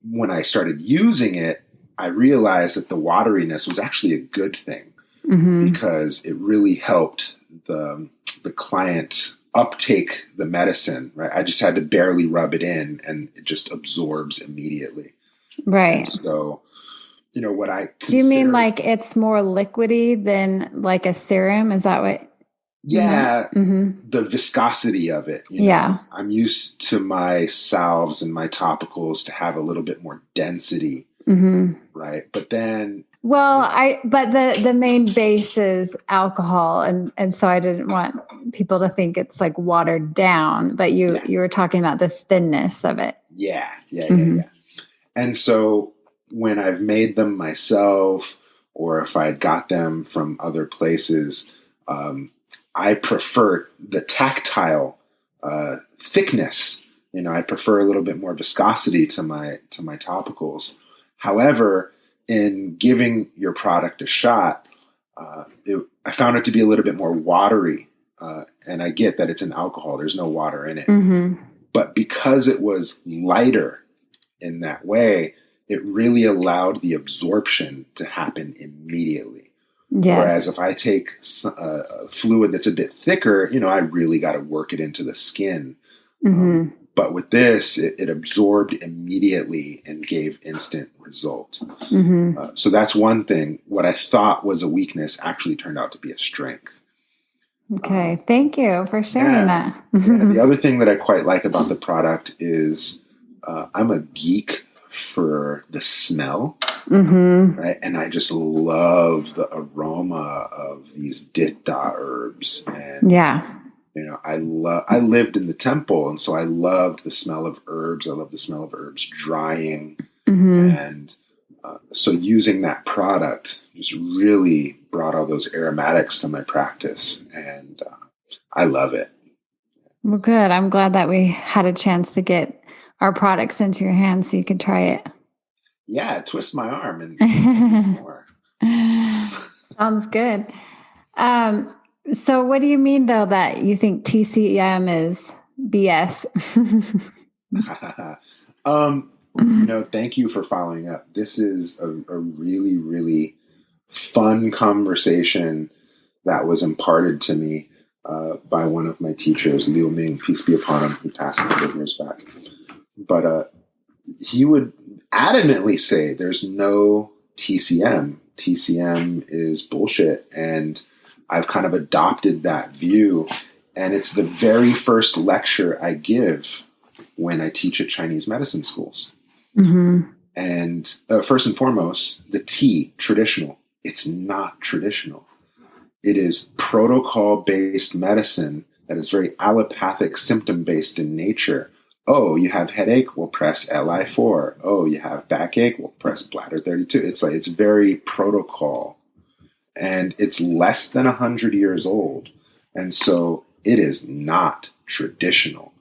when I started using it, I realized that the wateriness was actually a good thing, because it really helped the client uptake the medicine, right? I just had to barely rub it in and it just absorbs immediately. Right. And so, what I consider... Do you mean like it's more liquidy than like a serum? Is that what? Yeah. The viscosity of it. I'm used to my salves and my topicals to have a little bit more density. Right. But then... but the main base is alcohol, and so I didn't want people to think it's like watered down, but you were talking about the thinness of it. Yeah. And so when I've made them myself, or if I got them from other places, I prefer the tactile thickness. I prefer a little bit more viscosity to my topicals. However, in giving your product a shot, I found it to be a little bit more watery. And I get that it's an alcohol. There's no water in it. But because it was lighter in that way, it really allowed the absorption to happen immediately. Yes. Whereas if I take a fluid that's a bit thicker, I really got to work it into the skin. But with this, it absorbed immediately and gave instant result. So that's one thing. What I thought was a weakness actually turned out to be a strength. Okay. Thank you for sharing that. The other thing that I quite like about the product is I'm a geek for the smell. Right? And I just love the aroma of these Ditta herbs. And I lived in the temple, and so I loved the smell of herbs. I love the smell of herbs drying. And so using that product just really brought all those aromatics to my practice. And I love it. Well, good. I'm glad that we had a chance to get our products into your hands so you could try it. Yeah, twist my arm and more. Sounds good. So what do you mean, though, that you think TCM is BS? Thank you for following up. This is a really, really fun conversation that was imparted to me by one of my teachers, Liu Ming, peace be upon him, who passed a couple years back. But he would adamantly say there's no TCM. TCM is bullshit. And I've kind of adopted that view. And it's the very first lecture I give when I teach at Chinese medicine schools. Mm-hmm. And first and foremost, the T, traditional. It's not traditional. It is protocol-based medicine that is very allopathic, symptom-based in nature. Oh, you have headache? We'll press Li4. Oh, you have backache? We'll press bladder 32. It's very protocol. And it's less than 100 years old. And so it is not traditional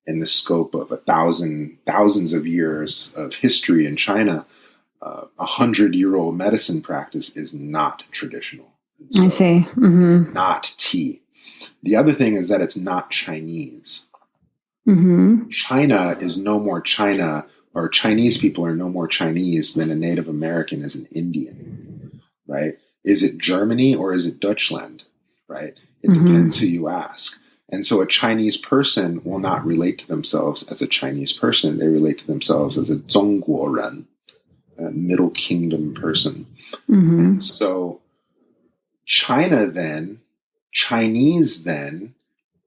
in the scope of thousands of years of history in China. 100-year-old medicine practice is not traditional. So I see. Mm-hmm. Not tea. The other thing is that it's not Chinese. Mm-hmm. China is no more China, or Chinese people are no more Chinese than a Native American is an Indian, right? Is it Germany or is it Deutschland, right? It depends who you ask. And so a Chinese person will not relate to themselves as a Chinese person. They relate to themselves as a Zhongguoren, a Middle Kingdom person. Mm-hmm. And so Chinese then,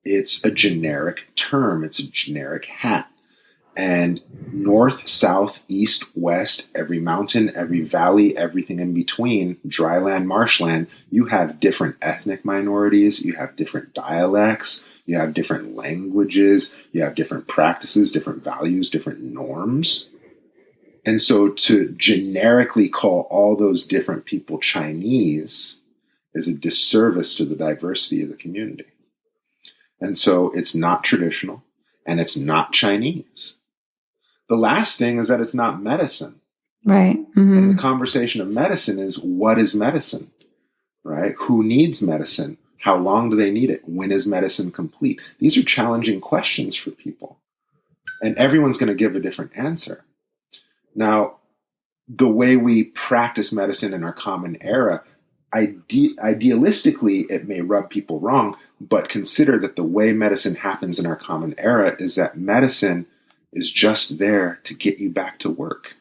it's a generic term. It's a generic hat. And north, south, east, west, every mountain, every valley, everything in between, dry land, marshland, you have different ethnic minorities, you have different dialects, you have different languages, you have different practices, different values, different norms. And so to generically call all those different people Chinese is a disservice to the diversity of the community. And so it's not traditional and it's not Chinese. The last thing is that it's not medicine. Right. Mm-hmm. And the conversation of medicine is, what is medicine? Right? Who needs medicine? How long do they need it? When is medicine complete? These are challenging questions for people. And everyone's going to give a different answer. Now, the way we practice medicine in our common era, idealistically, it may rub people wrong, but consider that the way medicine happens in our common era is that medicine is just there to get you back to work.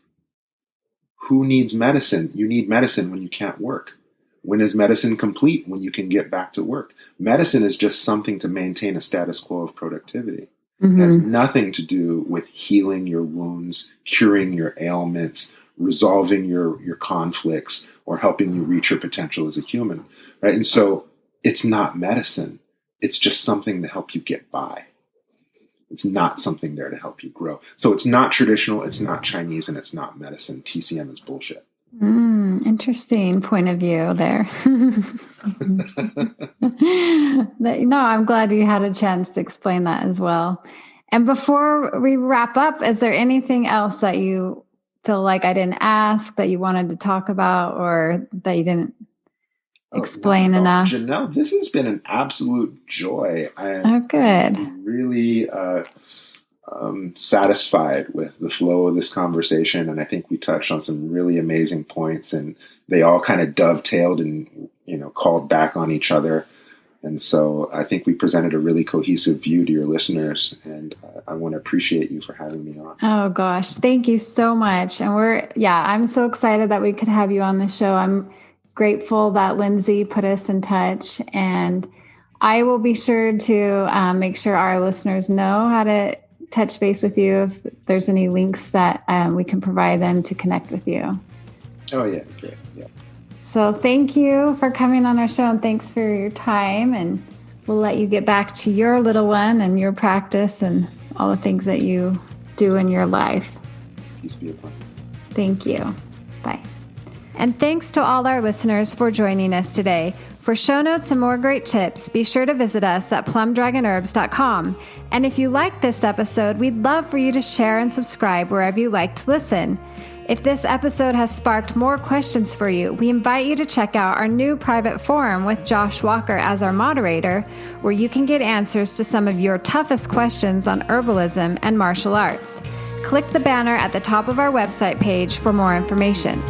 Who needs medicine? You need medicine when you can't work. When is medicine complete? When you can get back to work. Medicine is just something to maintain a status quo of productivity. Mm-hmm. It has nothing to do with healing your wounds, curing your ailments, resolving your conflicts, or helping you reach your potential as a human. Right? And so it's not medicine. It's just something to help you get by. It's not something there to help you grow. So it's not traditional, it's not Chinese, and it's not medicine. TCM is bullshit. Interesting point of view there. No, I'm glad you had a chance to explain that as well. And before we wrap up, is there anything else that you feel like I didn't ask that you wanted to talk about or that you didn't explain enough? Janelle, this has been an absolute joy. I am good. Really satisfied with the flow of this conversation. And I think we touched on some really amazing points, and they all kind of dovetailed and, called back on each other. And so I think we presented a really cohesive view to your listeners, and I want to appreciate you for having me on. Oh gosh, thank you so much. And I'm so excited that we could have you on the show. I'm grateful that Lindsay put us in touch, and I will be sure to make sure our listeners know how to touch base with you if there's any links that we can provide them to connect with you. Oh yeah, great. Yeah. So thank you for coming on our show, and thanks for your time, and we'll let you get back to your little one and your practice and all the things that you do in your life. Peace be upon you. Thank you. Bye. And thanks to all our listeners for joining us today. For show notes and more great tips, be sure to visit us at plumdragonherbs.com. And if you liked this episode, we'd love for you to share and subscribe wherever you like to listen. If this episode has sparked more questions for you, we invite you to check out our new private forum with Josh Walker as our moderator, where you can get answers to some of your toughest questions on herbalism and martial arts. Click the banner at the top of our website page for more information.